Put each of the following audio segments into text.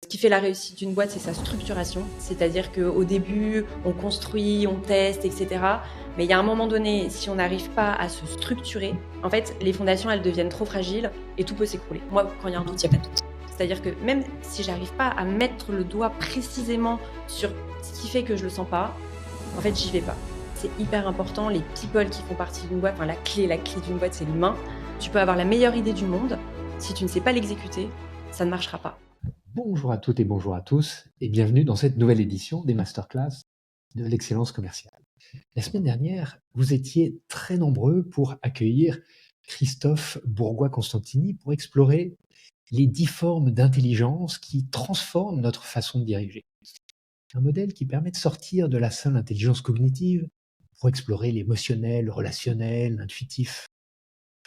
qui fait la réussite d'une boîte, c'est sa structuration. C'est-à-dire qu'au début, on construit, on teste, etc. Mais il y a un moment donné, si on n'arrive pas à se structurer, en fait, les fondations, elles deviennent trop fragiles et tout peut s'écrouler. Moi, quand il y a un doute, il n'y a pas de doute. C'est-à-dire que même si j'arrive pas à mettre le doigt précisément sur ce qui fait que je le sens pas, en fait, j'y vais pas. C'est hyper important. Les people qui font partie d'une boîte, enfin, la clé d'une boîte, c'est l'humain. Tu peux avoir la meilleure idée du monde. Si tu ne sais pas l'exécuter, ça ne marchera pas. Bonjour à toutes et bonjour à tous et bienvenue dans cette nouvelle édition des Masterclass de l'excellence commerciale. La semaine dernière, vous étiez très nombreux pour accueillir Christophe Bourgois-Constantini pour explorer les 10 formes d'intelligence qui transforment notre façon de diriger. Un modèle qui permet de sortir de la seule intelligence cognitive pour explorer l'émotionnel, le relationnel, l'intuitif.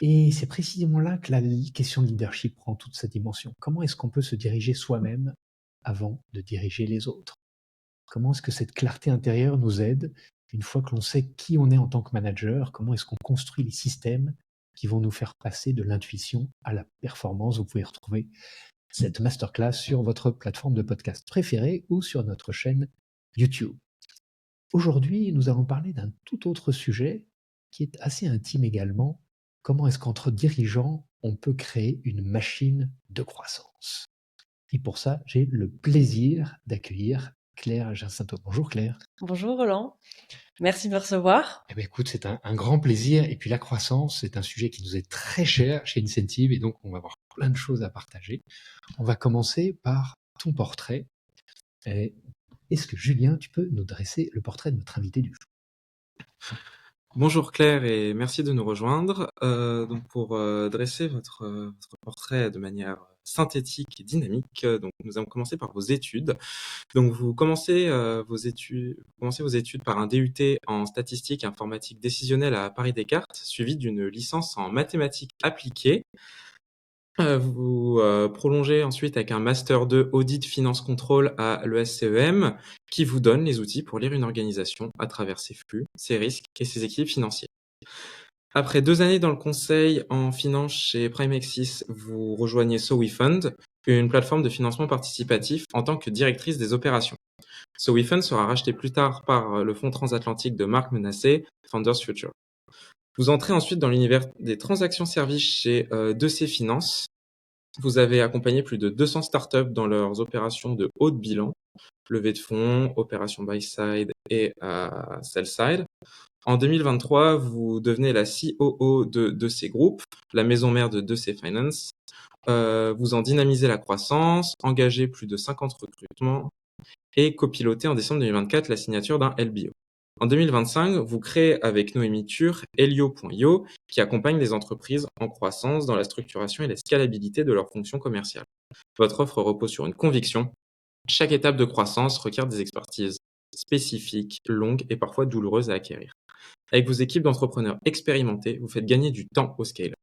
Et c'est précisément là que la question de leadership prend toute sa dimension. Comment est-ce qu'on peut se diriger soi-même avant de diriger les autres? Comment est-ce que cette clarté intérieure nous aide une fois que l'on sait qui on est en tant que manager? Comment est-ce qu'on construit les systèmes qui vont nous faire passer de l'intuition à la performance? Vous pouvez retrouver cette masterclass sur votre plateforme de podcast préférée ou sur notre chaîne YouTube. Aujourd'hui, nous allons parler d'un tout autre sujet qui est assez intime également. Comment est-ce qu'entre dirigeants, on peut créer une machine de croissance? Et pour ça, j'ai le plaisir d'accueillir Claire Jacinto. Bonjour Claire. Bonjour Roland. Merci de me recevoir. Eh bien, écoute, c'est un grand plaisir. Et puis la croissance, c'est un sujet qui nous est très cher chez Incentive et donc on va avoir plein de choses à partager. On va commencer par ton portrait. Est-ce que Julien, tu peux nous dresser le portrait de notre invité du jour? Bonjour Claire et merci de nous rejoindre. Donc pour dresser votre portrait de manière synthétique et dynamique, donc nous allons commencer par vos études. Donc vous commencez vos études par un DUT en statistique informatique décisionnelle à Paris Descartes, suivi d'une licence en mathématiques appliquées. Vous prolongez ensuite avec un Master 2 Audit Finance Contrôle à l'ESCEM qui vous donne les outils pour lire une organisation à travers ses flux, ses risques et ses équilibres financiers. Après 2 années dans le conseil en finance chez Primexis, vous rejoignez SoWeFund, une plateforme de financement participatif en tant que directrice des opérations. SoWeFund sera racheté plus tard par le fonds transatlantique de Marc Menassé, Founders Future. Vous entrez ensuite dans l'univers des transactions services chez 2C Finance. Vous avez accompagné plus de 200 startups dans leurs opérations de haut de bilan, levée de fonds, opérations buy-side et sell-side. En 2023, vous devenez la COO de 2C Group, la maison mère de 2C Finance. Vous en dynamisez la croissance, engagez plus de 50 recrutements et copilotez en décembre 2024 la signature d'un LBO. En 2025, vous créez avec Noémie Tur Helio.io qui accompagne les entreprises en croissance dans la structuration et la scalabilité de leurs fonctions commerciales. Votre offre repose sur une conviction. Chaque étape de croissance requiert des expertises spécifiques, longues et parfois douloureuses à acquérir. Avec vos équipes d'entrepreneurs expérimentés, vous faites gagner du temps au scale.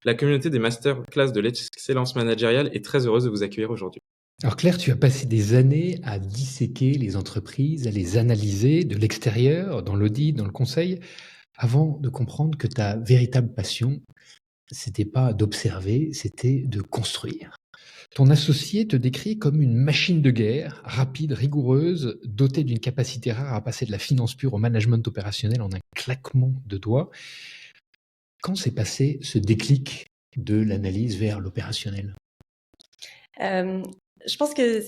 La communauté des masterclass de l'excellence managériale est très heureuse de vous accueillir aujourd'hui. Alors Claire, tu as passé des années à disséquer les entreprises, à les analyser de l'extérieur, dans l'audit, dans le conseil, avant de comprendre que ta véritable passion, c'était pas d'observer, c'était de construire. Ton associé te décrit comme une machine de guerre, rapide, rigoureuse, dotée d'une capacité rare à passer de la finance pure au management opérationnel en un claquement de doigts. Quand s'est passé ce déclic de l'analyse vers l'opérationnel? Je pense que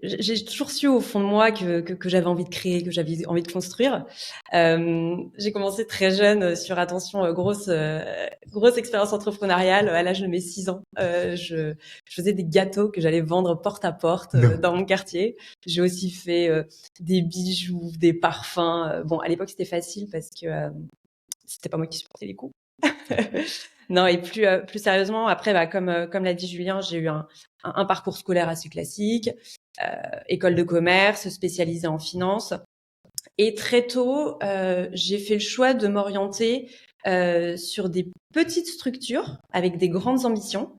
j'ai toujours su au fond de moi que j'avais envie de créer, que j'avais envie de construire. J'ai commencé très jeune sur, attention, grosse expérience entrepreneuriale à l'âge de mes 6 ans. Je faisais des gâteaux que j'allais vendre porte à porte dans mon quartier. J'ai aussi fait des bijoux, des parfums. Bon, à l'époque, c'était facile parce que c'était pas moi qui supportais les coûts. Non, et plus sérieusement, après, comme l'a dit Julien, j'ai eu un parcours scolaire assez classique, école de commerce, spécialisée en finance. Et très tôt, j'ai fait le choix de m'orienter sur des petites structures avec des grandes ambitions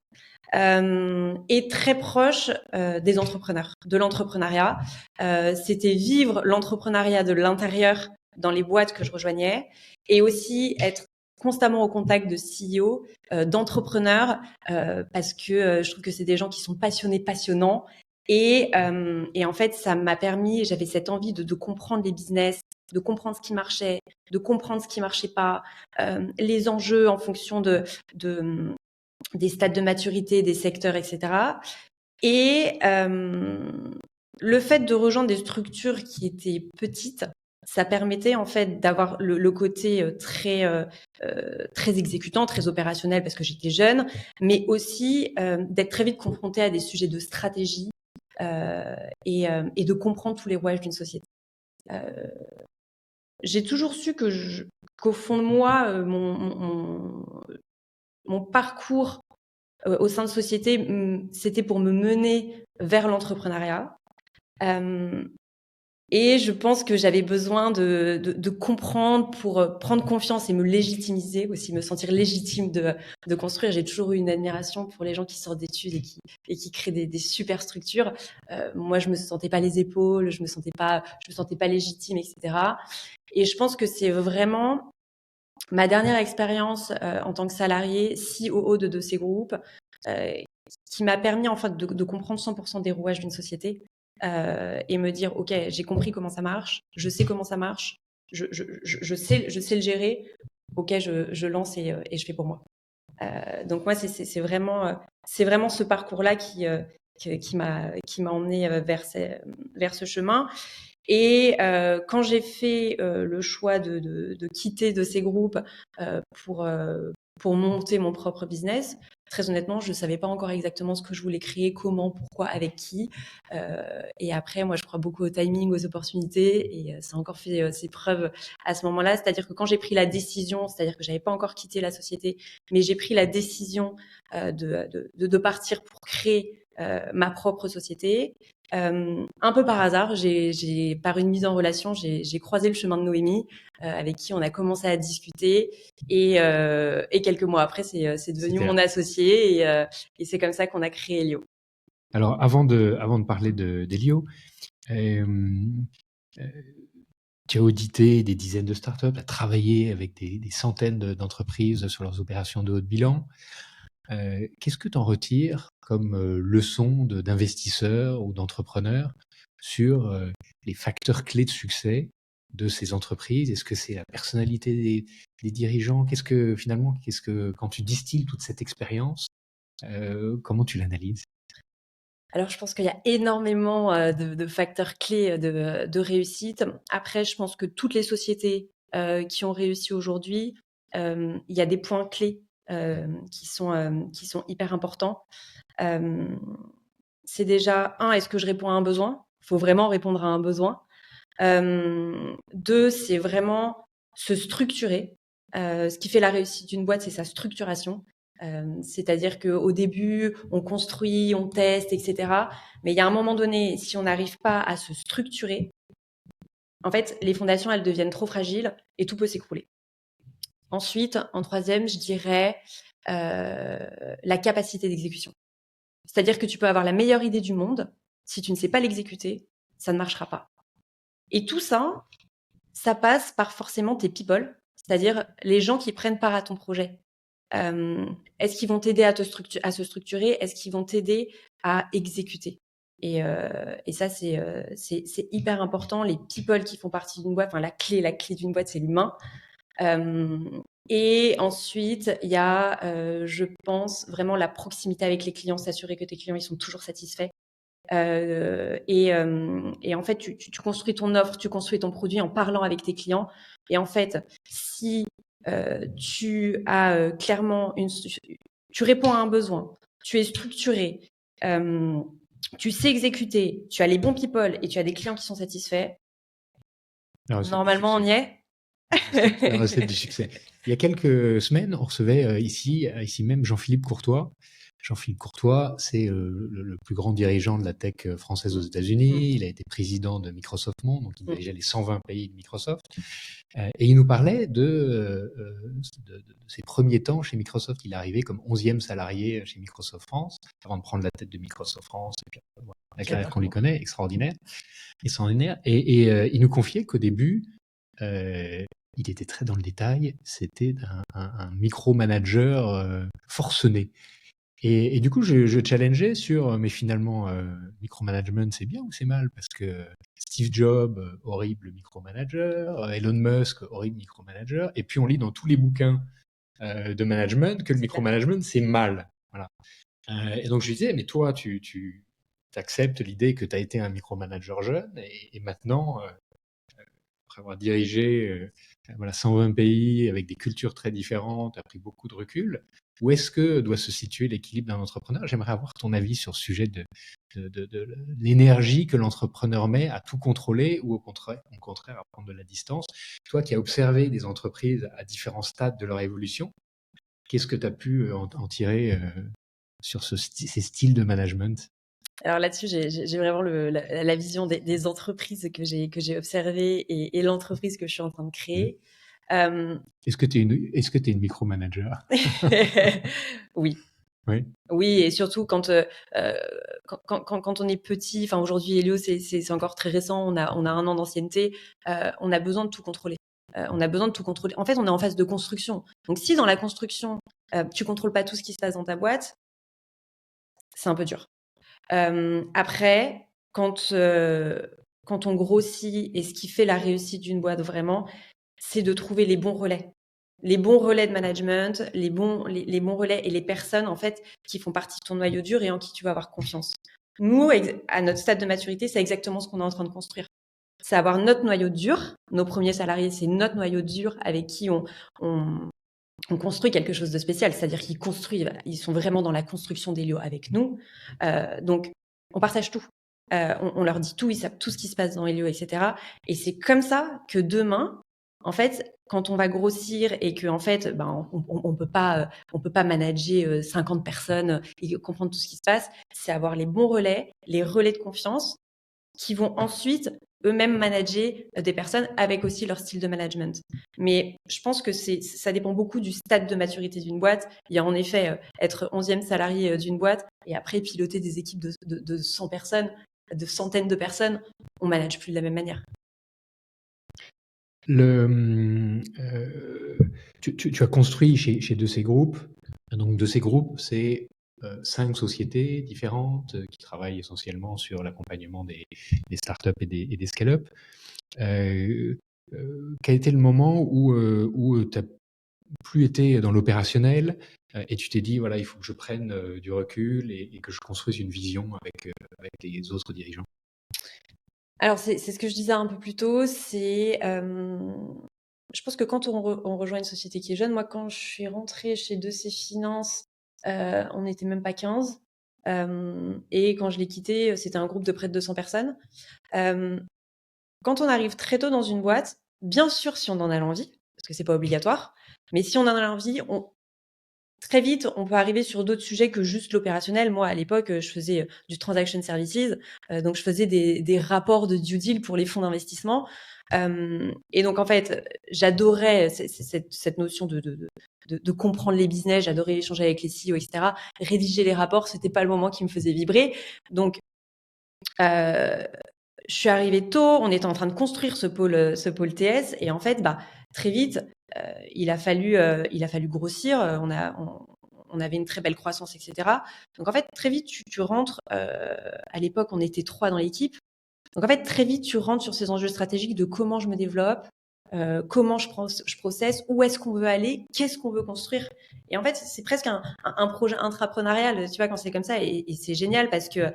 et très proche des entrepreneurs, de l'entrepreneuriat. C'était vivre l'entrepreneuriat de l'intérieur dans les boîtes que je rejoignais et aussi être constamment au contact de CEO, d'entrepreneurs, parce que je trouve que c'est des gens qui sont passionnants Et en fait, ça m'a permis, j'avais cette envie de comprendre les business, de comprendre ce qui marchait, de comprendre ce qui marchait pas, les enjeux en fonction des stades de maturité, des secteurs, etc. Et le fait de rejoindre des structures qui étaient petites, ça permettait en fait d'avoir le côté très exécutant, très opérationnel parce que j'étais jeune, mais aussi d'être très vite confrontée à des sujets de stratégie et de comprendre tous les rouages d'une société. J'ai toujours su qu'au fond de moi, mon parcours au sein de société, c'était pour me mener vers l'entrepreneuriat. Et je pense que j'avais besoin de comprendre pour prendre confiance et me légitimiser aussi, me sentir légitime de construire. J'ai toujours eu une admiration pour les gens qui sortent d'études et qui créent des super structures. Moi, je me sentais pas les épaules, je me sentais pas légitime, etc. Et je pense que c'est vraiment ma dernière expérience en tant que salariée COO de ces groupes qui m'a permis en fait de comprendre 100% des rouages d'une société et me dire ok, j'ai compris comment ça marche, je sais comment ça marche, je sais le gérer, ok, je lance et je fais pour moi. Donc moi c'est vraiment ce parcours-là qui m'a emmené vers ce chemin. Et quand j'ai fait le choix de quitter de ces groupes pour monter mon propre business, très honnêtement, je ne savais pas encore exactement ce que je voulais créer, comment, pourquoi, avec qui. Et après, moi, je crois beaucoup au timing, aux opportunités, et ça a encore fait ses preuves à ce moment-là. C'est-à-dire que quand j'ai pris la décision, c'est-à-dire que j'avais pas encore quitté la société, mais j'ai pris la décision de partir pour créer ma propre société. Un peu par hasard, par une mise en relation, j'ai croisé le chemin de Noémie, avec qui on a commencé à discuter, et quelques mois après, c'est devenu mon associé, et c'est comme ça qu'on a créé Elio. Alors, avant de parler d'Elio, tu as audité des dizaines de startups, tu as travaillé avec des centaines d'entreprises sur leurs opérations de haut de bilan. Qu'est-ce que tu en retires comme leçon d'investisseur ou d'entrepreneur sur les facteurs clés de succès de ces entreprises? Est-ce que c'est la personnalité des dirigeants? Quand tu distilles toute cette expérience, comment tu l'analyses? Alors, je pense qu'il y a énormément de facteurs clés de réussite. Après, je pense que toutes les sociétés qui ont réussi aujourd'hui, il y a des points clés qui sont hyper importants. C'est déjà, est-ce que je réponds à un besoin? Il faut vraiment répondre à un besoin. 2, c'est vraiment se structurer. Ce qui fait la réussite d'une boîte, c'est sa structuration. C'est-à-dire qu'au début, on construit, on teste, etc. Mais il y a un moment donné, si on n'arrive pas à se structurer, en fait, les fondations, elles deviennent trop fragiles et tout peut s'écrouler. Ensuite, en troisième, je dirais la capacité d'exécution. C'est-à-dire que tu peux avoir la meilleure idée du monde, si tu ne sais pas l'exécuter, ça ne marchera pas. Et tout ça, ça passe par forcément tes people, c'est-à-dire les gens qui prennent part à ton projet. Est-ce qu'ils vont t'aider à se structurer? Est-ce qu'ils vont t'aider à exécuter? Et ça, c'est hyper important. Les people qui font partie d'une boîte, enfin la clé d'une boîte, c'est l'humain. Et ensuite, il y a, je pense, vraiment la proximité avec les clients, s'assurer que tes clients ils sont toujours satisfaits. Et en fait, tu construis ton offre, tu construis ton produit en parlant avec tes clients. Et en fait, si tu as clairement tu réponds à un besoin, tu es structuré, tu sais exécuter, tu as les bons people et tu as des clients qui sont satisfaits, normalement on y est. La recette du succès. Il y a quelques semaines, on recevait ici même Jean-Philippe Courtois. Jean-Philippe Courtois, c'est le plus grand dirigeant de la tech française aux États-Unis. Il a été président de Microsoft Monde, donc il dirigeait les 120 pays de Microsoft. Et il nous parlait de ses premiers temps chez Microsoft. Il est arrivé comme 11e salarié chez Microsoft France, avant de prendre la tête de Microsoft France. Et puis, voilà, la carrière qu'on lui connaît, extraordinaire. Et il nous confiait qu'au début, il était très dans le détail, c'était un micromanager forcené. Et du coup, je challengeais sur, mais finalement, micromanagement, c'est bien ou c'est mal? Parce que Steve Jobs, horrible micromanager, Elon Musk, horrible micromanager, et puis on lit dans tous les bouquins de management que le C'est clair. micromanagement, c'est mal. Voilà. Et donc je lui disais, mais toi, tu acceptes l'idée que tu as été un micromanager jeune, et maintenant, après avoir dirigé voilà, 120 pays avec des cultures très différentes, a pris beaucoup de recul. Où est-ce que doit se situer l'équilibre d'un entrepreneur? J'aimerais avoir ton avis sur ce sujet de l'énergie que l'entrepreneur met à tout contrôler ou au contraire à prendre de la distance. Toi qui as observé des entreprises à différents stades de leur évolution, qu'est-ce que tu as pu en tirer sur ces styles de management? Alors là-dessus, j'ai vraiment la vision des entreprises que j'ai observées et l'entreprise que je suis en train de créer. Est-ce que tu es une micromanager? Oui. Oui. Oui, et surtout quand on est petit, enfin aujourd'hui Elio c'est encore très récent, on a 1 an d'ancienneté, on a besoin de tout contrôler. On a besoin de tout contrôler. En fait, on est en phase de construction. Donc si dans la construction, tu contrôles pas tout ce qui se passe dans ta boîte, c'est un peu dur. Après, quand on grossit et ce qui fait la réussite d'une boîte vraiment, c'est de trouver les bons relais. Les bons relais de management, les bons relais et les personnes, en fait, qui font partie de ton noyau dur et en qui tu vas avoir confiance. Nous, à notre stade de maturité, c'est exactement ce qu'on est en train de construire. C'est avoir notre noyau dur. Nos premiers salariés, c'est notre noyau dur avec qui on construit quelque chose de spécial. C'est-à-dire qu'ils construisent, ils sont vraiment dans la construction d'Elio avec nous. Donc, on partage tout. On leur dit tout, ils savent tout ce qui se passe dans Elio, etc. Et c'est comme ça que demain, en fait, quand on va grossir et que en fait, on peut pas manager 50 personnes et comprendre tout ce qui se passe, c'est avoir les bons relais, les relais de confiance qui vont ensuite eux-mêmes manager des personnes avec aussi leur style de management. Mais je pense que ça dépend beaucoup du stade de maturité d'une boîte. Il y a en effet être 11e salarié d'une boîte et après piloter des équipes de 100 personnes, de centaines de personnes, on manage plus de la même manière. Tu as construit chez de ces groupes, donc de ces groupes, c'est 5 sociétés différentes qui travaillent essentiellement sur l'accompagnement des startups et des scale-up. Quel était le moment où tu n'as plus été dans l'opérationnel et tu t'es dit, voilà, il faut que je prenne du recul et que je construise une vision avec les autres dirigeants? Alors c'est ce que je disais un peu plus tôt, je pense que quand on rejoint une société qui est jeune, moi quand je suis rentrée chez De.C. Finance, on n'était même pas 15. Et quand je l'ai quitté, c'était un groupe de près de 200 personnes. Quand on arrive très tôt dans une boîte, bien sûr si on en a l'envie, parce que c'est pas obligatoire, mais si on en a l'envie, très vite, on peut arriver sur d'autres sujets que juste l'opérationnel. Moi, à l'époque, je faisais du transaction services, donc je faisais des rapports de due deal pour les fonds d'investissement. Et donc, en fait, j'adorais cette notion de comprendre les business, j'adorais échanger avec les CEO, etc. Rédiger les rapports, c'était pas le moment qui me faisait vibrer. Donc, je suis arrivée tôt, on était en train de construire ce pôle TS, et en fait, très vite, il a fallu grossir. On avait une très belle croissance, etc. Donc en fait, très vite, tu rentres. À l'époque, on était 3 dans l'équipe. Donc en fait, très vite, tu rentres sur ces enjeux stratégiques de comment je me développe, comment je processe, où est-ce qu'on veut aller, qu'est-ce qu'on veut construire. Et en fait, c'est presque un projet intrapreneurial, tu vois, quand c'est comme ça. Et c'est génial parce que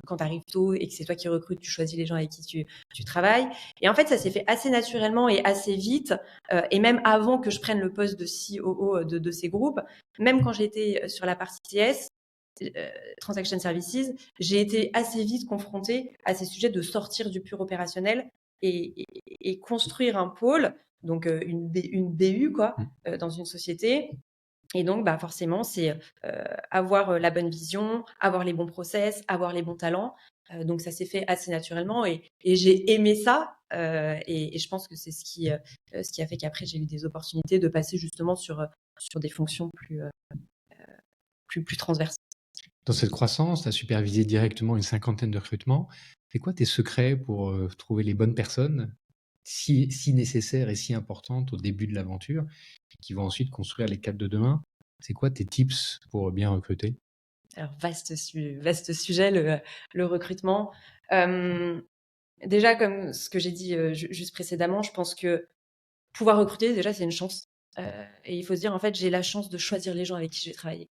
quand tu arrives tôt et que c'est toi qui recrutes, tu choisis les gens avec qui tu travailles. Et en fait, ça s'est fait assez naturellement et assez vite. Et même avant que je prenne le poste de COO de ces groupes, même quand j'étais sur la partie TS, Transaction Services, j'ai été assez vite confrontée à ces sujets de sortir du pur opérationnel et construire un pôle, donc une BU quoi, dans une société. Et donc, forcément, c'est avoir la bonne vision, avoir les bons process, avoir les bons talents. Donc, ça s'est fait assez naturellement et j'ai aimé ça. Et je pense que c'est ce qui a fait qu'après, j'ai eu des opportunités de passer justement sur des fonctions plus transversales. Dans cette croissance, tu as supervisé directement une 50aine de recrutements. C'est quoi tes secrets pour trouver les bonnes personnes, si nécessaires et si importantes au début de l'aventure, qui vont ensuite construire les cadres de demain? C'est quoi tes tips pour bien recruter? Alors, vaste sujet, le recrutement. Déjà, comme ce que j'ai dit juste précédemment, je pense que pouvoir recruter, déjà, c'est une chance. Et il faut se dire, en fait, j'ai la chance de choisir les gens avec qui je vais travailler.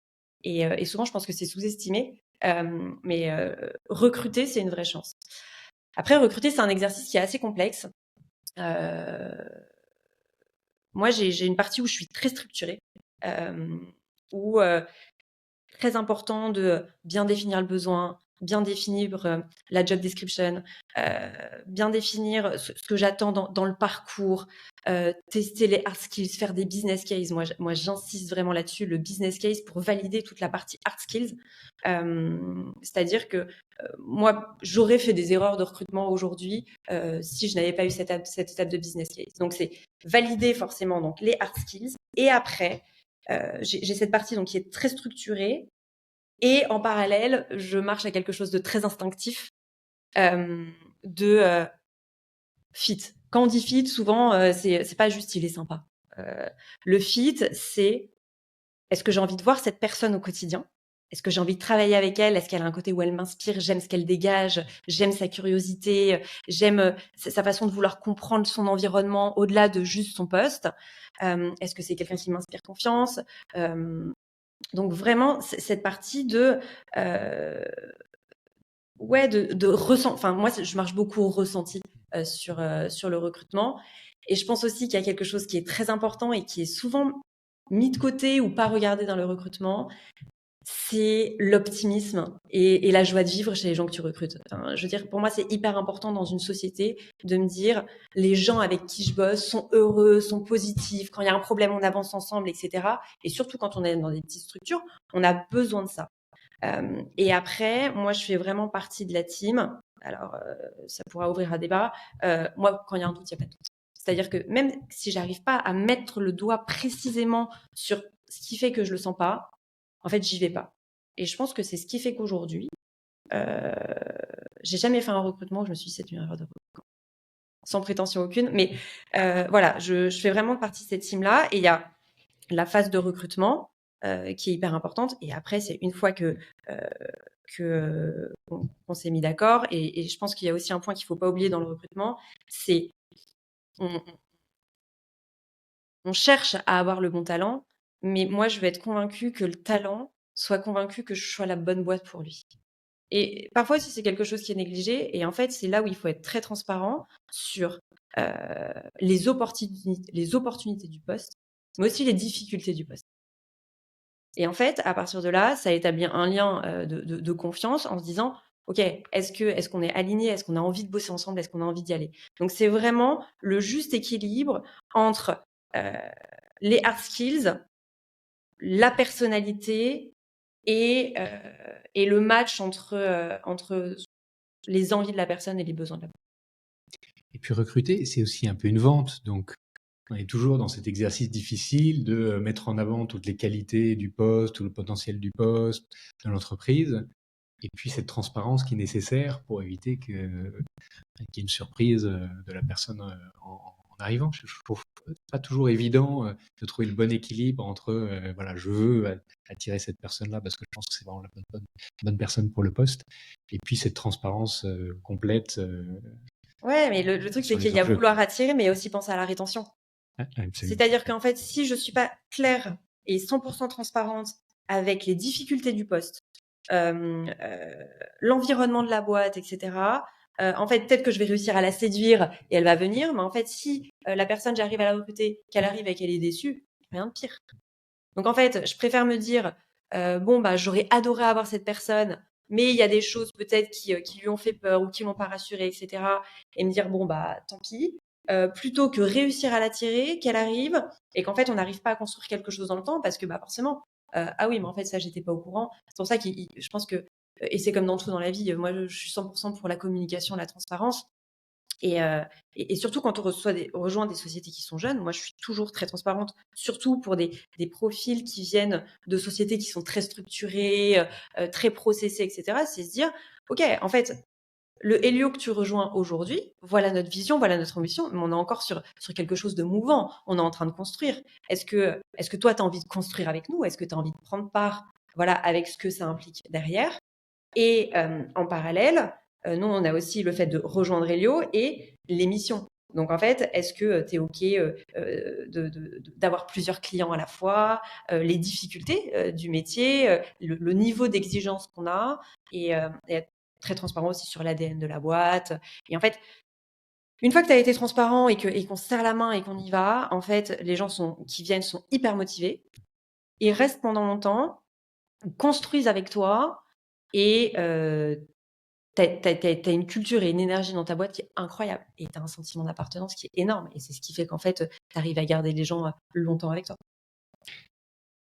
Et souvent, je pense que c'est sous-estimé. Mais recruter, c'est une vraie chance. Après, recruter, c'est un exercice qui est assez complexe. Moi, j'ai une partie où je suis très structurée, où très important de bien définir le besoin, bien définir la job description, bien définir ce que j'attends dans le parcours, tester les hard skills, faire des business cases. Moi, j'insiste vraiment là-dessus, le business case pour valider toute la partie hard skills. C'est-à-dire que moi, j'aurais fait des erreurs de recrutement aujourd'hui si je n'avais pas eu cette étape de business case. Donc, c'est valider forcément donc, les hard skills. Et après, j'ai cette partie donc qui est très structurée et en parallèle, je marche à quelque chose de très instinctif, de fit. Quand on dit fit, souvent, c'est pas juste il est sympa. Le fit, c'est est-ce que j'ai envie de voir cette personne au quotidien? Est-ce que j'ai envie de travailler avec elle? Est-ce qu'elle a un côté où elle m'inspire? J'aime ce qu'elle dégage, j'aime sa curiosité, j'aime sa façon de vouloir comprendre son environnement au-delà de juste son poste. Est-ce que c'est quelqu'un qui m'inspire confiance? Donc vraiment, cette partie de ressent. Enfin, moi, je marche beaucoup au ressenti sur le recrutement. Et je pense aussi qu'il y a quelque chose qui est très important et qui est souvent mis de côté ou pas regardé dans le recrutement, c'est l'optimisme et la joie de vivre chez les gens que tu recrutes. Enfin, je veux dire, pour moi, c'est hyper important dans une société de me dire, les gens avec qui je bosse sont heureux, sont positifs. Quand il y a un problème, on avance ensemble, etc. Et surtout quand on est dans des petites structures, on a besoin de ça. Et après, moi, je fais vraiment partie de la team. Alors, ça pourra ouvrir un débat. Moi, quand il y a un doute, il n'y a pas de doute. C'est-à-dire que même si j'arrive pas à mettre le doigt précisément sur ce qui fait que je le sens pas, en fait, j'y vais pas. Et je pense que c'est ce qui fait qu'aujourd'hui, j'ai jamais fait un recrutement où je me suis dit c'est une erreur de recrutement. Sans prétention aucune. Mais voilà, je fais vraiment partie de cette team-là. Et il y a la phase de recrutement qui est hyper importante. Et après, c'est une fois qu'on s'est mis d'accord. Et je pense qu'il y a aussi un point qu'il ne faut pas oublier dans le recrutement, c'est on cherche à avoir le bon talent, mais moi, je vais être convaincue que le talent soit convaincu que je sois la bonne boîte pour lui. Et parfois aussi, c'est quelque chose qui est négligé. Et en fait, c'est là où il faut être très transparent sur les opportunités du poste, mais aussi les difficultés du poste. Et en fait, à partir de là, ça établit un lien de confiance en se disant, OK, est-ce qu'on est aligné? Est-ce qu'on a envie de bosser ensemble? Est-ce qu'on a envie d'y aller? Donc, c'est vraiment le juste équilibre entre les hard skills, la personnalité et le match entre les envies de la personne et les besoins de la personne. Et puis recruter, c'est aussi un peu une vente. Donc, on est toujours dans cet exercice difficile de mettre en avant toutes les qualités du poste, tout le potentiel du poste, de l'entreprise. Et puis cette transparence qui est nécessaire pour éviter qu'il y ait une surprise de la personne en arrivant. Je trouve pas toujours évident de trouver le bon équilibre entre voilà, je veux attirer cette personne-là parce que je pense que c'est vraiment la bonne personne pour le poste, et puis cette transparence complète. Ouais, mais le truc, c'est qu'il y a vouloir attirer, mais aussi penser à la rétention. C'est-à-dire qu'en fait, si je suis pas claire et 100% transparente avec les difficultés du poste, l'environnement de la boîte, etc., en fait, peut-être que je vais réussir à la séduire et elle va venir, mais en fait, si la personne, j'arrive à la recruter, qu'elle arrive et qu'elle est déçue, rien de pire. Donc, en fait, je préfère me dire, bon, bah, j'aurais adoré avoir cette personne, mais il y a des choses peut-être qui lui ont fait peur ou qui l'ont pas rassurée, etc. Et me dire, bon, bah, tant pis. Plutôt que réussir à l'attirer, qu'elle arrive et qu'en fait on n'arrive pas à construire quelque chose dans le temps parce que bah forcément ah oui mais en fait ça j'étais pas au courant. C'est pour ça que je pense que et c'est comme dans tout dans la vie, moi je suis 100% pour la communication, la transparence et surtout quand on rejoint des sociétés qui sont jeunes, moi je suis toujours très transparente, surtout pour des profils qui viennent de sociétés qui sont très structurées, très processées, etc. C'est se dire ok en fait le Helio que tu rejoins aujourd'hui, voilà notre vision, voilà notre ambition, mais on est encore sur quelque chose de mouvant. On est en train de construire. Est-ce que toi, tu as envie de construire avec nous? Est-ce que tu as envie de prendre part, voilà, avec ce que ça implique derrière? Et en parallèle, nous, on a aussi le fait de rejoindre Helio et les missions. Donc, en fait, est-ce que tu es OK d'avoir plusieurs clients à la fois, les difficultés du métier, le niveau d'exigence qu'on a et être très transparent aussi sur l'ADN de la boîte. Et en fait, une fois que tu as été transparent et qu'on se serre la main et qu'on y va, en fait, les gens qui viennent sont hyper motivés. Ils restent pendant longtemps, construisent avec toi et t'as une culture et une énergie dans ta boîte qui est incroyable. Et tu as un sentiment d'appartenance qui est énorme. Et c'est ce qui fait qu'en fait, tu arrives à garder les gens longtemps avec toi.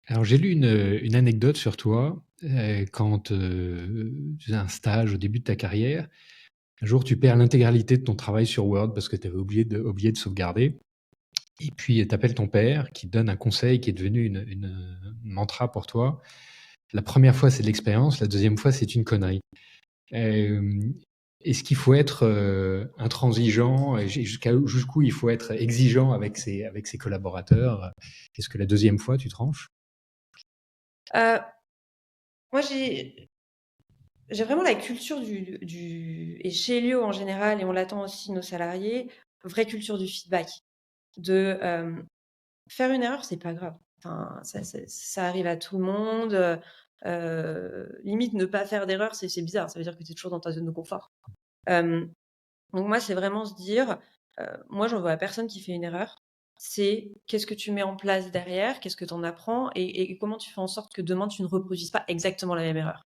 Alors, j'ai lu une anecdote sur toi quand tu faisais un stage au début de ta carrière. Un jour, tu perds l'intégralité de ton travail sur Word parce que tu avais oublié de sauvegarder. Et puis, tu appelles ton père qui te donne un conseil qui est devenu une mantra pour toi. La première fois, c'est de l'expérience. La deuxième fois, c'est une connerie. Est-ce qu'il faut être intransigeant et jusqu'où il faut être exigeant avec ses collaborateurs? Est-ce que la deuxième fois, tu tranches? Moi, j'ai vraiment la culture et chez Elio en général, et on l'attend aussi de nos salariés, vraie culture du feedback. De faire une erreur, c'est pas grave. Enfin, ça arrive à tout le monde. Limite, ne pas faire d'erreur, c'est bizarre. Ça veut dire que tu es toujours dans ta zone de confort. Donc moi, c'est vraiment se dire, moi, j'en veux à personne qui fait une erreur. C'est qu'est-ce que tu mets en place derrière, qu'est-ce que tu en apprends et comment tu fais en sorte que demain, tu ne reproduises pas exactement la même erreur.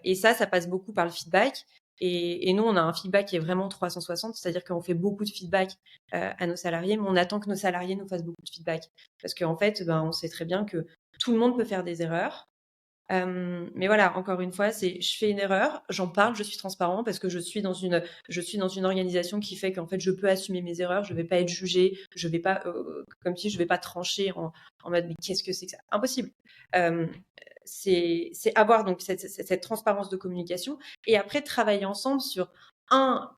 Et ça passe beaucoup par le feedback. Et nous, on a un feedback qui est vraiment 360, c'est-à-dire qu'on fait beaucoup de feedback à nos salariés, mais on attend que nos salariés nous fassent beaucoup de feedback. Parce qu'en fait, on sait très bien que tout le monde peut faire des erreurs. Mais voilà, encore une fois, je fais une erreur, j'en parle, je suis transparent parce que je suis dans une organisation qui fait qu'en fait, je peux assumer mes erreurs, je vais pas être jugée, je vais pas, comme si je vais pas trancher en mode, mais qu'est-ce que c'est que ça? Impossible. C'est avoir donc cette transparence de communication et après travailler ensemble sur un,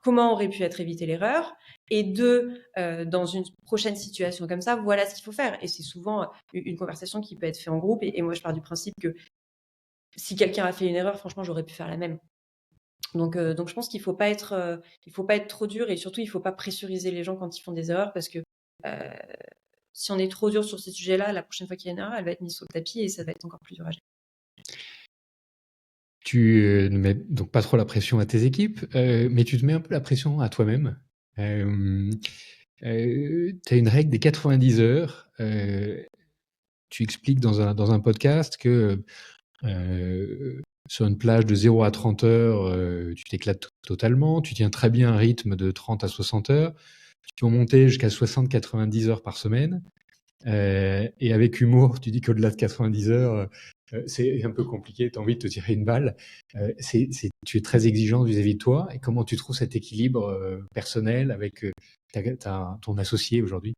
comment aurait pu être évité l'erreur et deux, dans une prochaine situation comme ça, voilà ce qu'il faut faire. Et c'est souvent une conversation qui peut être faite en groupe. Et moi, je pars du principe que si quelqu'un a fait une erreur, franchement, j'aurais pu faire la même. Donc je pense qu'il faut pas être trop dur et surtout, il faut pas pressuriser les gens quand ils font des erreurs parce que euh, si on est trop dur sur ces sujets-là, la prochaine fois qu'il y a une erreur, elle va être mise sur le tapis et ça va être encore plus dur à gérer. Tu ne mets donc pas trop la pression à tes équipes, mais tu te mets un peu la pression à toi-même. Tu as une règle des 90 heures. Tu expliques dans un podcast que sur une plage de 0 à 30 heures, tu t'éclates totalement. Tu tiens très bien un rythme de 30 à 60 heures. Tu peux monter jusqu'à 60-90 heures par semaine. Et avec humour, tu dis qu'au-delà de 90 heures, c'est un peu compliqué, tu as envie de te tirer une balle. Tu es très exigeant vis-à-vis de toi. Et comment tu trouves cet équilibre personnel avec ton associé aujourd'hui?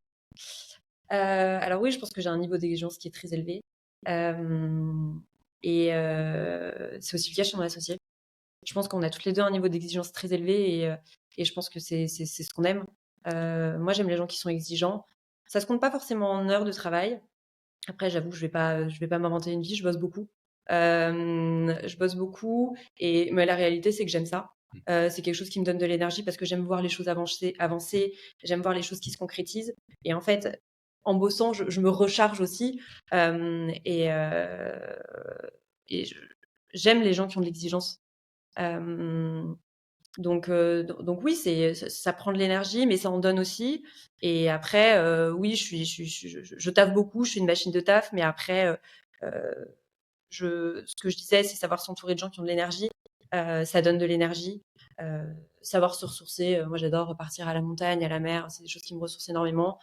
Alors oui, je pense que j'ai un niveau d'exigence qui est très élevé. Et c'est aussi le cas chez mon associé. Je pense qu'on a toutes les deux un niveau d'exigence très élevé et je pense que c'est ce qu'on aime. Moi, j'aime les gens qui sont exigeants. Ça se compte pas forcément en heures de travail. Après, j'avoue que je vais pas m'inventer une vie. Je bosse beaucoup. Je bosse beaucoup mais la réalité, c'est que j'aime ça. C'est quelque chose qui me donne de l'énergie parce que j'aime voir les choses avancer. J'aime voir les choses qui se concrétisent. Et en fait, en bossant, je me recharge aussi. Euh, et euh, et j'aime les gens qui ont de l'exigence. Euh, donc oui, ça prend de l'énergie, mais ça en donne aussi. Et après, oui, je taffe beaucoup, je suis une machine de taf, mais après, euh, ce que je disais, c'est savoir s'entourer de gens qui ont de l'énergie. Ça donne de l'énergie. Savoir se ressourcer. Moi, j'adore partir à la montagne, à la mer. C'est des choses qui me ressourcent énormément.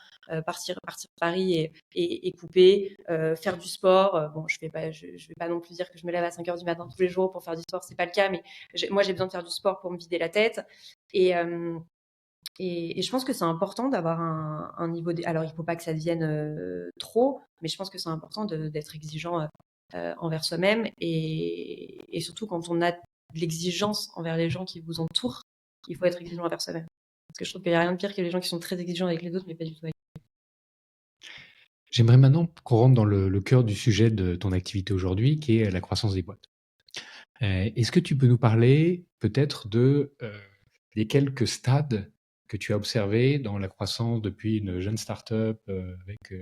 Partir à Paris et couper. Faire du sport. Bon, je vais pas non plus dire que je me lève à 5 heures du matin tous les jours pour faire du sport. C'est pas le cas, mais moi, j'ai besoin de faire du sport pour me vider la tête. Et, euh, et je pense que c'est important d'avoir un niveau. Alors, il faut pas que ça devienne trop, mais je pense que c'est important d'être exigeant envers soi-même et surtout quand on a de l'exigence envers les gens qui vous entourent, il faut être exigeant envers soi-même. Parce que je trouve qu'il n'y a rien de pire que les gens qui sont très exigeants avec les autres, mais pas du tout avec. J'aimerais maintenant qu'on rentre dans le cœur du sujet de ton activité aujourd'hui, qui est la croissance des boîtes. Est-ce que tu peux nous parler peut-être des quelques stades que tu as observés dans la croissance depuis une jeune start-up avec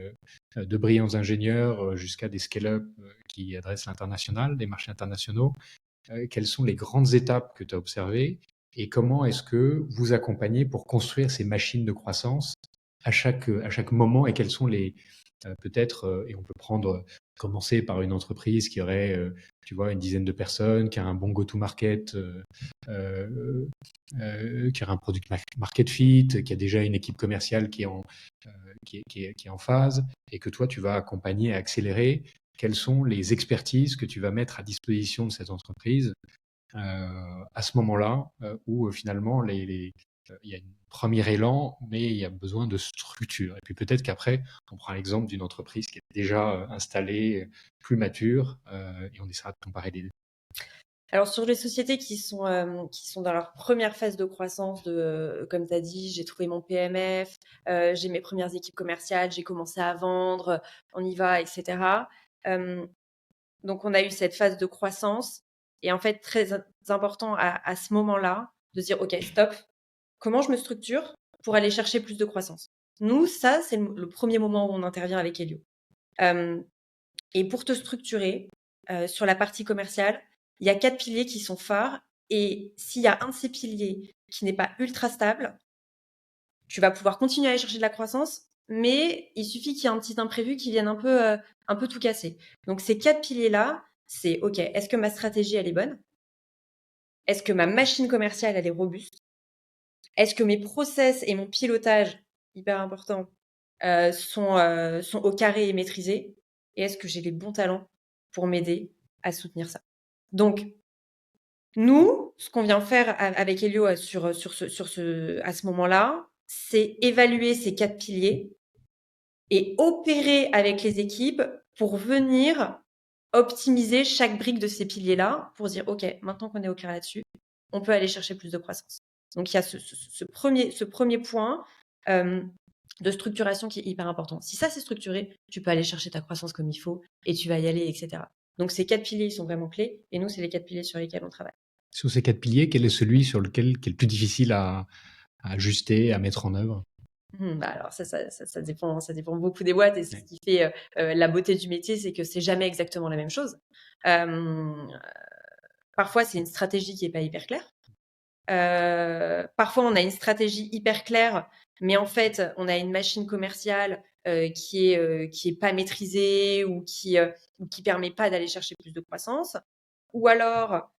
de brillants ingénieurs jusqu'à des scale-up qui adressent l'international, des marchés internationaux? Quelles sont les grandes étapes que tu as observées et comment est-ce que vous accompagnez pour construire ces machines de croissance à chaque moment et quels sont peut-être, et on peut commencer par une entreprise qui aurait, tu vois, une dizaine de personnes, qui a un bon go-to-market, euh, qui a un product market fit, qui a déjà une équipe commerciale qui est en phase, et que toi, tu vas accompagner et accélérer. Quelles sont les expertises que tu vas mettre à disposition de cette entreprise à ce moment-là, où finalement, il y a un premier élan, mais il y a besoin de structure. Et puis peut-être qu'après, on prend l'exemple d'une entreprise qui est déjà installée, plus mature, et on essaiera de comparer les deux. Alors sur les sociétés qui sont dans leur première phase de croissance, comme tu as dit, j'ai trouvé mon PMF, j'ai mes premières équipes commerciales, j'ai commencé à vendre, on y va, etc. Donc on a eu cette phase de croissance et en fait très important à ce moment-là de dire ok stop, comment je me structure pour aller chercher plus de croissance. Nous ça c'est le premier moment où on intervient avec Helio. Et pour te structurer sur la partie commerciale, il y a 4 piliers qui sont phares. Et s'il y a un de ces piliers qui n'est pas ultra stable, tu vas pouvoir continuer à aller chercher de la croissance, mais il suffit qu'il y ait un petit imprévu qui vienne un peu tout casser. Donc ces 4 piliers-là, c'est OK, est-ce que ma stratégie, elle est bonne? Est-ce que ma machine commerciale, elle est robuste? Est-ce que mes process et mon pilotage, hyper important, sont au carré et maîtrisés? Et est-ce que j'ai les bons talents pour m'aider à soutenir ça? Donc, nous, ce qu'on vient faire avec Helio à ce moment-là, c'est évaluer ces 4 piliers et opérer avec les équipes pour venir optimiser chaque brique de ces piliers-là pour dire, OK, maintenant qu'on est au clair là-dessus, on peut aller chercher plus de croissance. Donc, il y a ce premier point de structuration qui est hyper important. Si ça, c'est structuré, tu peux aller chercher ta croissance comme il faut et tu vas y aller, etc. Donc, ces 4 piliers, ils sont vraiment clés et nous, c'est les 4 piliers sur lesquels on travaille. Sur ces 4 piliers, quel est celui qui est le plus difficile à ajuster, à mettre en œuvre? Bah alors ça dépend beaucoup des boîtes et c'est ce qui fait la beauté du métier, c'est que c'est jamais exactement la même chose. Parfois, c'est une stratégie qui est pas hyper claire. Parfois, on a une stratégie hyper claire, mais en fait, on a une machine commerciale qui est pas maîtrisée ou qui permet pas d'aller chercher plus de croissance. Ou alors,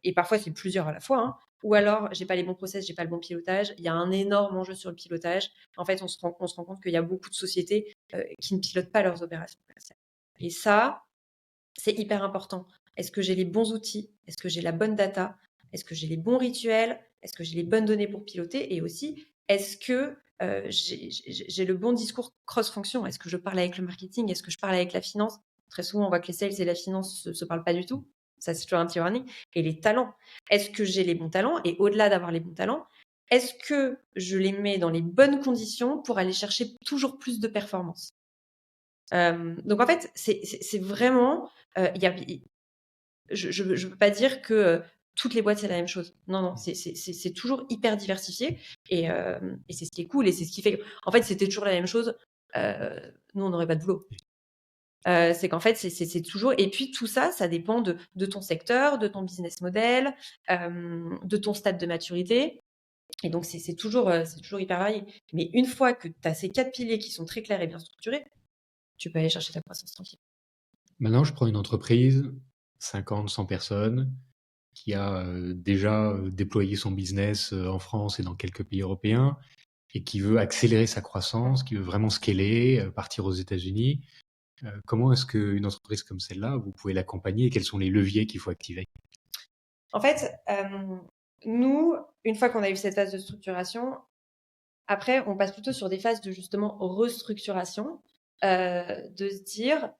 et parfois c'est plusieurs à la fois, hein, ou alors j'ai pas les bons process, j'ai pas le bon pilotage. Il y a un énorme enjeu sur le pilotage. En fait, on se rend compte qu'il y a beaucoup de sociétés qui ne pilotent pas leurs opérations commerciales. Et ça, c'est hyper important. Est-ce que j'ai les bons outils? Est-ce que j'ai la bonne data? Est-ce que j'ai les bons rituels? Est-ce que j'ai les bonnes données pour piloter? Et aussi, est-ce que j'ai le bon discours cross-fonction? Est-ce que je parle avec le marketing? Est-ce que je parle avec la finance? Très souvent, on voit que les sales et la finance se parlent pas du tout. Ça, c'est toujours un petit warning. Et les talents. Est-ce que j'ai les bons talents? Et au-delà d'avoir les bons talents, est-ce que je les mets dans les bonnes conditions pour aller chercher toujours plus de performance? Donc en fait, c'est vraiment, je peux pas dire que toutes les boîtes c'est la même chose. Non, non, c'est toujours hyper diversifié et c'est ce qui est cool et c'est ce qui fait que, en fait, c'était toujours la même chose. Nous, on n'aurait pas de boulot. C'est qu'en fait, c'est toujours. Et puis tout ça, ça dépend de ton secteur, de ton business model, de ton stade de maturité. Et donc c'est toujours hyper varié. Mais une fois que tu as ces 4 piliers qui sont très clairs et bien structurés, tu peux aller chercher ta croissance tranquille. Maintenant, je prends une entreprise, 50, 100 personnes, qui a déjà déployé son business en France et dans quelques pays européens, et qui veut accélérer sa croissance, qui veut vraiment scaler, partir aux États-Unis. Comment est-ce qu'une entreprise comme celle-là, vous pouvez l'accompagner et quels sont les leviers qu'il faut activer? En fait, nous, une fois qu'on a eu cette phase de structuration, après, on passe plutôt sur des phases de justement restructuration, de se dire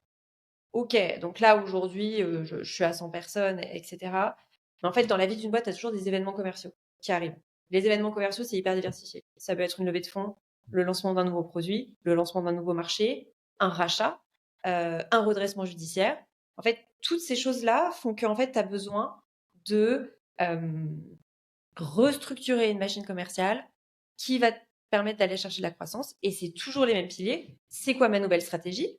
OK, donc là, aujourd'hui, je suis à 100 personnes, et cetera. Mais en fait, dans la vie d'une boîte, tu as toujours des événements commerciaux qui arrivent. Les événements commerciaux, c'est hyper diversifié. Ça peut être une levée de fonds, le lancement d'un nouveau produit, le lancement d'un nouveau marché, un rachat, un redressement judiciaire. En fait, toutes ces choses-là font qu'en fait, tu as besoin de, restructurer une machine commerciale qui va te permettre d'aller chercher de la croissance. Et c'est toujours les mêmes piliers. C'est quoi ma nouvelle stratégie?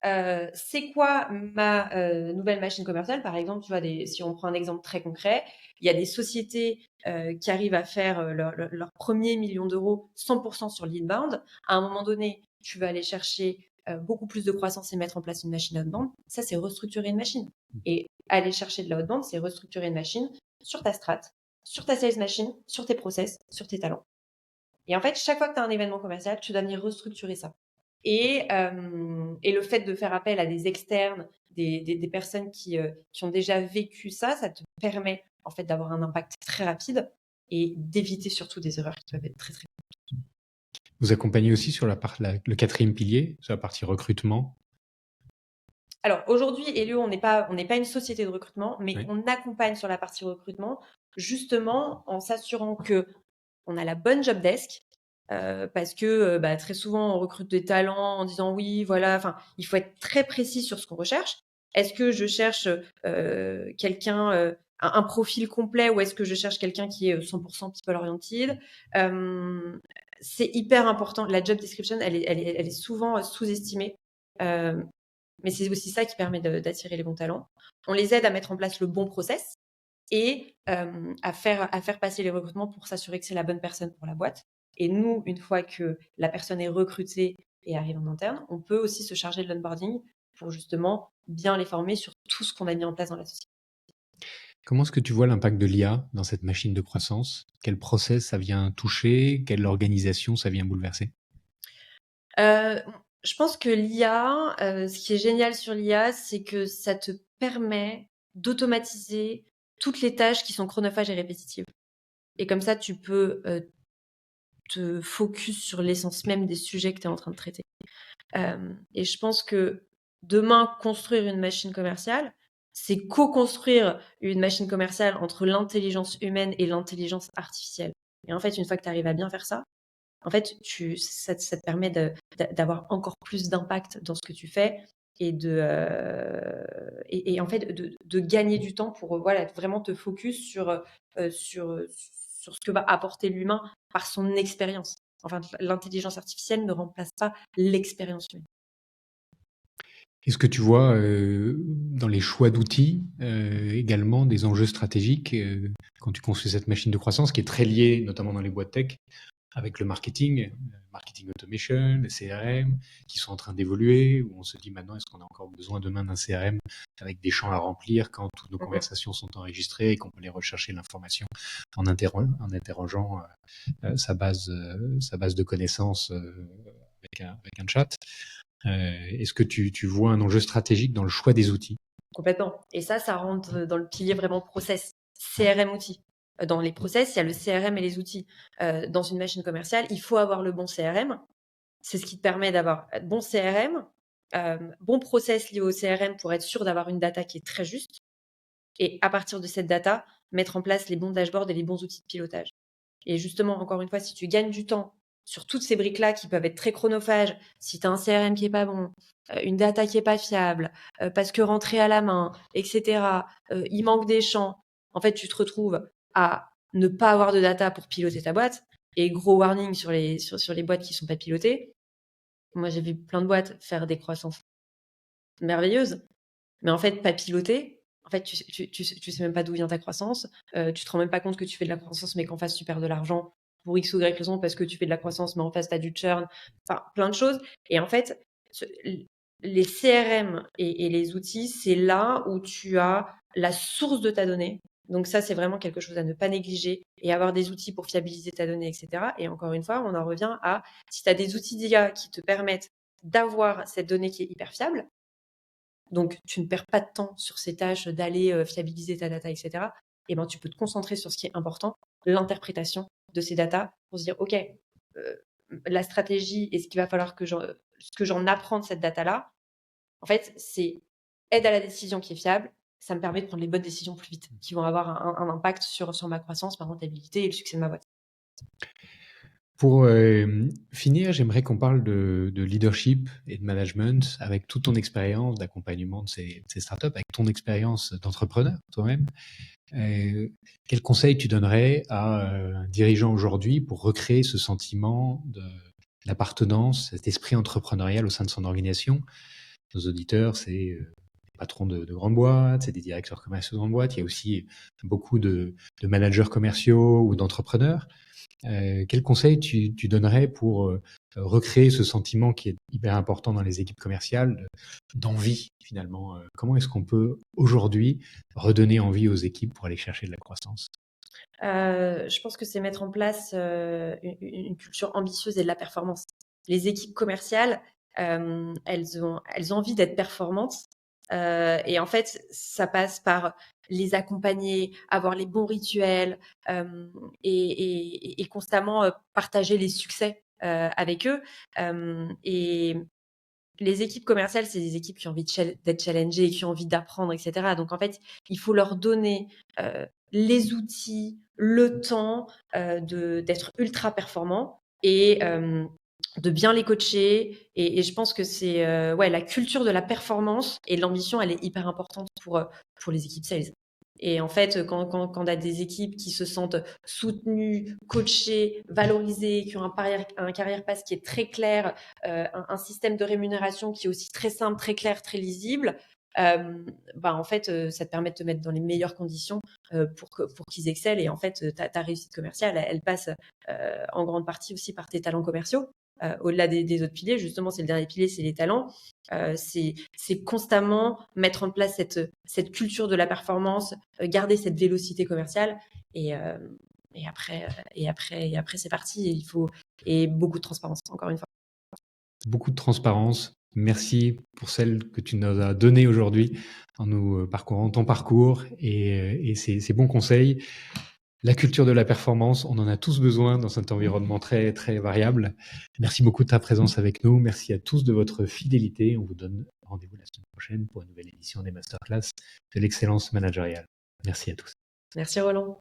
C'est quoi ma nouvelle machine commerciale? Par exemple, tu vois, si on prend un exemple très concret, il y a des sociétés qui arrivent à faire leur premier million d'euros 100% sur l'inbound. À un moment donné, tu vas aller chercher beaucoup plus de croissance et mettre en place une machine outbound. Ça, c'est restructurer une machine. Et aller chercher de la outbound, c'est restructurer une machine sur ta strat, sur ta sales machine, sur tes process, sur tes talents. Et en fait, chaque fois que tu as un événement commercial, tu dois venir restructurer ça. Et le fait de faire appel à des externes, des personnes qui ont déjà vécu ça, ça te permet en fait d'avoir un impact très rapide et d'éviter surtout des erreurs qui peuvent être très très. Vous accompagnez aussi sur le quatrième pilier, sur la partie recrutement. Alors aujourd'hui, Elio, on n'est pas une société de recrutement, mais Oui. on accompagne sur la partie recrutement, justement en s'assurant que on a la bonne job desk. Parce que très souvent on recrute des talents en disant oui, voilà, enfin, il faut être très précis sur ce qu'on recherche. Est-ce que je cherche quelqu'un, un profil complet, ou est-ce que je cherche quelqu'un qui est 100% people oriented? C'est hyper important. La job description, elle est souvent sous-estimée. Mais c'est aussi ça qui permet d'attirer les bons talents. On les aide à mettre en place le bon process et à faire passer les recrutements pour s'assurer que c'est la bonne personne pour la boîte. Et nous, une fois que la personne est recrutée et arrive en interne, on peut aussi se charger de l'onboarding pour justement bien les former sur tout ce qu'on a mis en place dans la société. Comment est-ce que tu vois l'impact de l'IA dans cette machine de croissance? Quel process ça vient toucher? Quelle organisation ça vient bouleverser? Je pense que l'IA, ce qui est génial sur l'IA, c'est que ça te permet d'automatiser toutes les tâches qui sont chronophages et répétitives. Et comme ça, tu peux te focus sur l'essence même des sujets que tu es en train de traiter. Et je pense que demain, construire une machine commerciale, c'est co-construire une machine commerciale entre l'intelligence humaine et l'intelligence artificielle. Et en fait, une fois que tu arrives à bien faire ça, en fait, ça te permet d'avoir encore plus d'impact dans ce que tu fais et en fait de gagner du temps pour voilà, vraiment te focus sur ce que va apporter l'humain par son expérience. Enfin, l'intelligence artificielle ne remplace pas l'expérience humaine. Est-ce que tu vois dans les choix d'outils également des enjeux stratégiques quand tu construis cette machine de croissance qui est très liée, notamment dans les boîtes tech, avec le marketing automation, les CRM, qui sont en train d'évoluer, où on se dit maintenant, est-ce qu'on a encore besoin demain d'un CRM avec des champs à remplir quand toutes nos conversations sont enregistrées et qu'on peut aller rechercher l'information en interrogeant sa base de connaissances avec un chat. Est-ce que tu vois un enjeu stratégique dans le choix des outils? Complètement. Et ça rentre dans le pilier vraiment process, CRM outils. Dans les process, il y a le CRM et les outils. Dans une machine commerciale, il faut avoir le bon CRM. C'est ce qui te permet d'avoir bon CRM, bon process lié au CRM pour être sûr d'avoir une data qui est très juste. Et à partir de cette data, mettre en place les bons dashboards et les bons outils de pilotage. Et justement, encore une fois, si tu gagnes du temps sur toutes ces briques-là qui peuvent être très chronophages, si tu as un CRM qui est pas bon, une data qui est pas fiable, parce que rentrer à la main, etc., il manque des champs, en fait, tu te retrouves à ne pas avoir de data pour piloter ta boîte. Et gros warning sur les boîtes qui sont pas pilotées. Moi, j'ai vu plein de boîtes faire des croissances merveilleuses, mais en fait, pas pilotées. En fait, tu sais même pas d'où vient ta croissance. Tu te rends même pas compte que tu fais de la croissance, mais qu'en face, tu perds de l'argent pour X ou Y raison parce que tu fais de la croissance, mais en face, tu as du churn. Enfin, plein de choses. Et en fait, les CRM et les outils, c'est là où tu as la source de ta donnée. Donc ça, c'est vraiment quelque chose à ne pas négliger et avoir des outils pour fiabiliser ta donnée, etc. Et encore une fois, on en revient à si tu as des outils d'IA qui te permettent d'avoir cette donnée qui est hyper fiable, donc tu ne perds pas de temps sur ces tâches d'aller fiabiliser ta data, etc. Et ben, tu peux te concentrer sur ce qui est important, l'interprétation de ces datas pour se dire, OK, la stratégie et ce qu'il va falloir ce que j'en apprends de cette data-là, en fait, c'est aide à la décision qui est fiable, ça me permet de prendre les bonnes décisions plus vite, qui vont avoir un impact sur ma croissance, ma rentabilité et le succès de ma boîte. Pour finir, j'aimerais qu'on parle de leadership et de management avec toute ton expérience d'accompagnement de ces startups, avec ton expérience d'entrepreneur toi-même. Quel conseil tu donnerais à un dirigeant aujourd'hui pour recréer ce sentiment d'appartenance, cet esprit entrepreneurial au sein de son organisation? Nos auditeurs, c'est des patrons de grandes boîtes, c'est des directeurs commerciaux de grandes boîtes, il y a aussi beaucoup de managers commerciaux ou d'entrepreneurs. Quel conseil tu donnerais pour recréer ce sentiment qui est hyper important dans les équipes commerciales, d'envie finalement? Comment est-ce qu'on peut aujourd'hui redonner envie aux équipes pour aller chercher de la croissance? Je pense que c'est mettre en place une culture ambitieuse et de la performance. Les équipes commerciales, elles ont envie d'être performantes. Et en fait, ça passe par les accompagner, avoir les bons rituels et constamment partager les succès avec eux. Et les équipes commerciales, c'est des équipes qui ont envie d'être challengées, qui ont envie d'apprendre, etc. Donc en fait, il faut leur donner les outils, le temps d'être ultra performants et de bien les coacher. Et je pense que c'est la culture de la performance et l'ambition, elle est hyper importante pour les équipes sales. Et en fait, quand on a des équipes qui se sentent soutenues, coachées, valorisées, qui ont un carrière path qui est très clair, un système de rémunération qui est aussi très simple, très clair, très lisible, en fait, ça te permet de te mettre dans les meilleures conditions pour qu'ils excellent. Et en fait, ta réussite commerciale, elle passe en grande partie aussi par tes talents commerciaux. Au-delà des autres piliers, justement, c'est le dernier pilier, c'est les talents. C'est constamment mettre en place cette culture de la performance, garder cette vélocité commerciale et après, c'est parti. Et beaucoup de transparence, encore une fois. Beaucoup de transparence. Merci pour celle que tu nous as donnée aujourd'hui en nous parcourant ton parcours et ces bons conseils. La culture de la performance, on en a tous besoin dans cet environnement très, très variable. Merci beaucoup de ta présence avec nous. Merci à tous de votre fidélité. On vous donne rendez-vous la semaine prochaine pour une nouvelle édition des Masterclass de l'excellence managériale. Merci à tous. Merci Roland.